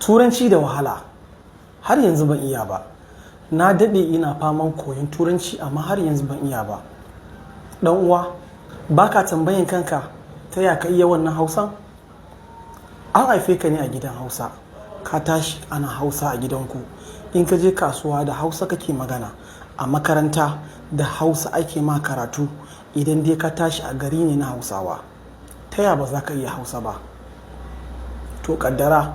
Turanci da wahala, har yanzu ban iya ba. Na daɗe ina faman koyon turanci amma har yanzu ban iya ba. Ɗan uwa, ba ka tambayin kanka ta ya ka iya wannan Hausan? An haife ka ne a gidan Hausa, ka tashi ana Hausa a gidanku. In ka je kasuwa da Hausa kake magana, a makaranta da Hausa ake ma karatu. Idan dai ka tashi a gari ne na Hausawa, ta ya ba za ka iya Hausa ba? To ƙaddara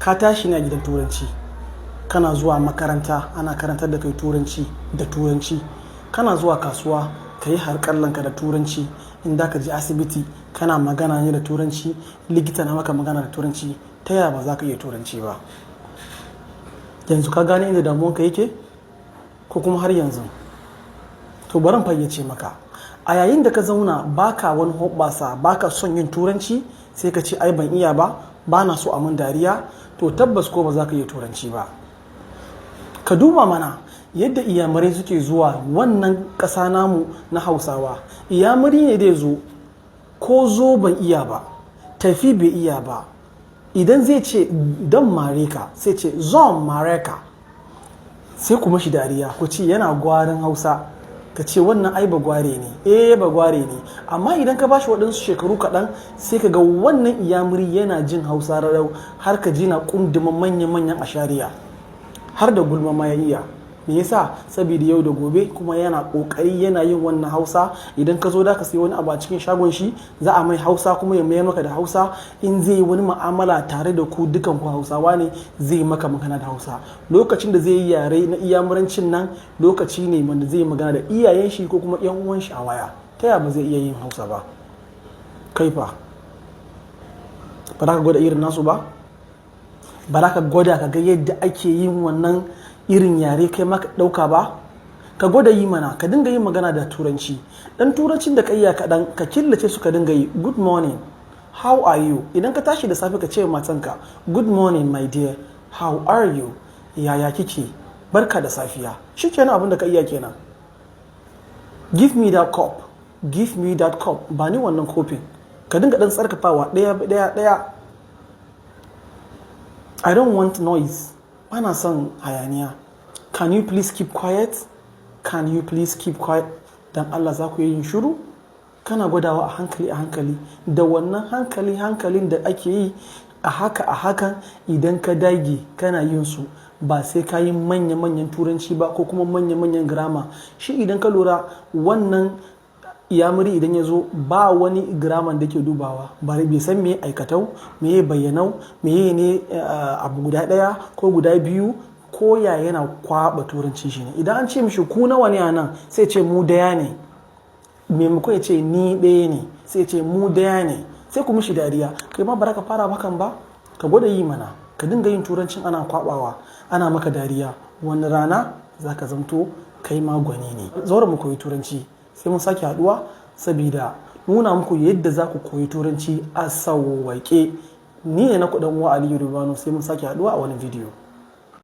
ka tashi ne a gidan Turanci, kana zuwa makaranta ana karantar da kai Turanci da Turanci, kana zuwa kasuwa ka yi harƙallanka da Turanci, in da ka je asibiti kana magana ne da Turanci, likita na maka magana da Turanci, ta ya ba za ka iya Turanci ba? Yanzu ka gane inda damuwanka yake? Ko kuma har yanzu? To bari in fayyace maka. A yayin da ka zauna baka wani hoɓɓasa, baka son yin Turanci, sai ka ce ai ban iya ba, ba na so a mun dariya, to tabbas ko ba za ka iya Turanci ba. Ka duba mana yadda iyamurai suke zuwa wannan ƙasa namu na Hausawa. Iyamuri ne dai zo, ko zo ban iya ba, tafi bai iya ba. Idan zai ce don mare ka, sai ce zon mare ka. Sai kuma shi dariya, ku ce yana gwarin Hausa. Ka ce wannan ai bagware ne, bagware ne. Amma idan ka bashi waɗansu shekaru kaɗan, sai ka ga wannan iyamuri yana jin Hausa rarau, har ka ji na ƙunduman manya-manyan ashariya, har da gulma ma ya iya. Me yasa? Saboda yau da gobe kuma yana ƙoƙari yana yin wannan Hausa. Idan ka zo da ka sayi wani abu a cikin shagon shi, za a mai Hausa kuma ya mayar maka da Hausa. In zai yi wani mu'amala tare da ku dukan ku Hausawa ne, zai maka magana da Hausa. Lokacin da zai yi yare na iyamurancin nan, lokaci ne wanda zai magana da iyayen shi ko kuma ƴan uwan shi a waya. Ta yaya ba zai iya yin Hausa ba? Kai fa, ba za ka gwada irin nasu ba? Ba za ka gwada ka ga yadda ake yin wannan irin yare kai maka ɗauka ba? Ka gwada yi mana, ka dinga yin magana da Turanci. Dan Turancin da ka iya kaɗan, ka killace su ka dinga yi. Good morning, how are you? Idan ka tashi da safe ka ce wa matanka, good morning my dear, how are you? Yaya kike? Barka da safiya. Shi kenan abin da ka iya kenan. Give me that cup, give me that cup. Ba ni wannan kofin. Ka dinga ɗan tsarkafawa ɗaya. I don't want noise. Bana son hayaniya. Can you please keep quiet? Can you please keep quiet? Dan Allah za ku yi yin shiru? Kana gwadawa a hankali. Da wannan hankalin da ake yi a hakan idan ka dage kana yin su, ba sai ka yi manya-manyan Turanci ba ko kuma manya-manyan girama. Shi idan ka lura wannan iyamuri idan ya zo ba wani giraman da ke dubawa, bai san me aikatau, me bayyanau, me ne abu guda ɗaya ko guda biyu, ko ya yana kwaɓa Turanci shi ne. Idan an ce mishi ku nawa ne a nan, sai ce mu daya ne. Maimakon ya ce ni ɗaya ne, sai ce mu daya ne. Sai ku mishi dariya. Kai ma bara ka fara hakan ba? Ka gwada yi mana. Ka dinga yin Turancin ana kwaɓawa, ana maka dariya. Wani rana za ka zamto kai ma gwani ne. Zaura mu koyi Turanci. Sai mun sake haɗuwa saboda nuna muku yadda za ku koyi Turanci a sauwaƙe. Ni ne na kuɗin uwa Aliyu Rubano. Sai mun sake haɗuwa a wani bidiyo.